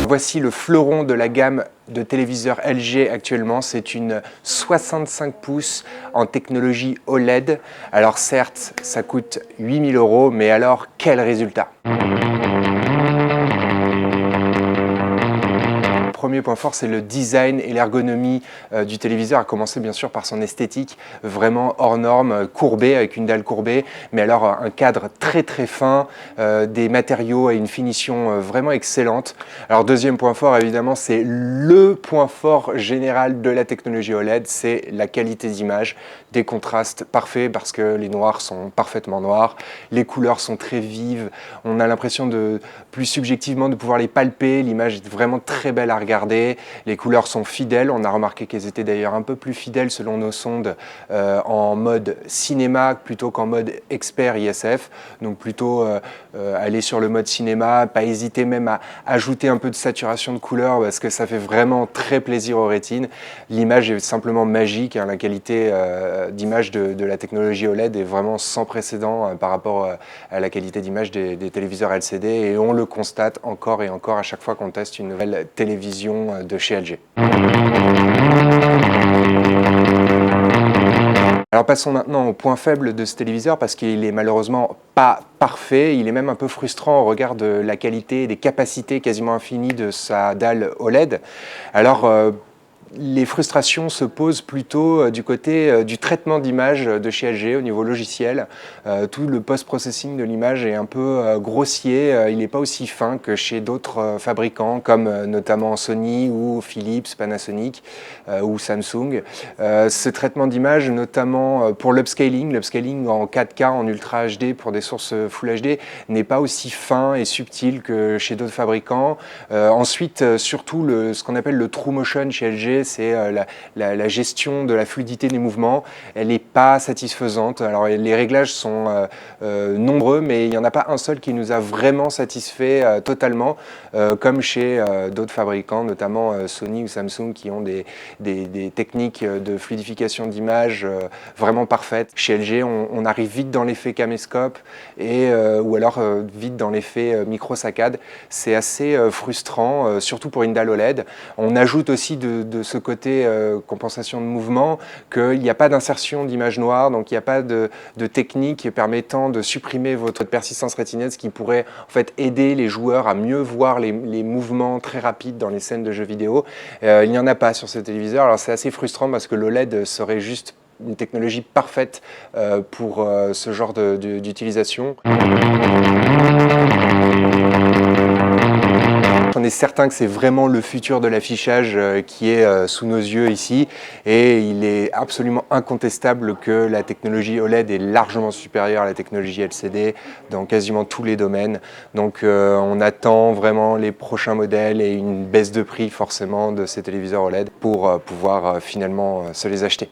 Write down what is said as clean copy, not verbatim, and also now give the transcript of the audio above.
Voici le fleuron de la gamme de téléviseurs LG actuellement. C'est une 65 pouces en technologie OLED. Alors certes, ça coûte 8 000 €, mais alors quel résultat! Premier point fort, c'est le design et l'ergonomie du téléviseur, à commencer bien sûr par son esthétique vraiment hors norme, courbée, avec une dalle courbée, mais alors un cadre très très fin, des matériaux et une finition vraiment excellente. Alors deuxième point fort, évidemment, c'est le point fort général de la technologie OLED, c'est la qualité d'image, des contrastes parfaits parce que les noirs sont parfaitement noirs, les couleurs sont très vives, on a l'impression plus subjectivement de pouvoir les palper, l'image est vraiment très belle à regarder. Les couleurs sont fidèles, on a remarqué qu'elles étaient d'ailleurs un peu plus fidèles selon nos sondes en mode cinéma plutôt qu'en mode expert ISF, donc plutôt aller sur le mode cinéma, pas hésiter même à ajouter un peu de saturation de couleurs parce que ça fait vraiment très plaisir aux rétines. L'image est simplement magique, hein, la qualité d'image de la technologie OLED est vraiment sans précédent par rapport à la qualité d'image des téléviseurs LCD et on le constate encore et encore à chaque fois qu'on teste une nouvelle télévision de chez LG. Alors passons maintenant au point faible de ce téléviseur parce qu'il est malheureusement pas parfait, il est même un peu frustrant au regard de la qualité et des capacités quasiment infinies de sa dalle OLED. Alors les frustrations se posent plutôt du côté du traitement d'image de chez LG au niveau logiciel. Tout le post-processing de l'image est un peu grossier, il n'est pas aussi fin que chez d'autres fabricants comme notamment Sony ou Philips, Panasonic ou Samsung. Ce traitement d'image, notamment pour l'upscaling en 4K, en Ultra HD pour des sources Full HD, n'est pas aussi fin et subtil que chez d'autres fabricants. Ensuite, surtout ce qu'on appelle le True Motion chez LG, c'est la gestion de la fluidité des mouvements. Elle n'est pas satisfaisante. Alors les réglages sont nombreux, mais il n'y en a pas un seul qui nous a vraiment satisfait totalement, comme chez d'autres fabricants, notamment Sony ou Samsung, qui ont des techniques de fluidification d'image vraiment parfaites. Chez LG, on arrive vite dans l'effet caméscope ou alors vite dans l'effet micro-saccade. C'est assez frustrant, surtout pour une dalle OLED. On ajoute aussi de ce côté compensation de mouvement qu'il n'y a pas d'insertion d'image noire, donc il n'y a pas de technique permettant de supprimer votre persistance rétinienne, ce qui pourrait en fait aider les joueurs à mieux voir les mouvements très rapides dans les scènes de jeux vidéo. Il n'y en a pas sur ce téléviseur, alors c'est assez frustrant parce que l'OLED serait juste une technologie parfaite pour ce genre d'utilisation. On est certain que c'est vraiment le futur de l'affichage qui est sous nos yeux ici et il est absolument incontestable que la technologie OLED est largement supérieure à la technologie LCD dans quasiment tous les domaines. Donc on attend vraiment les prochains modèles et une baisse de prix forcément de ces téléviseurs OLED pour pouvoir finalement se les acheter.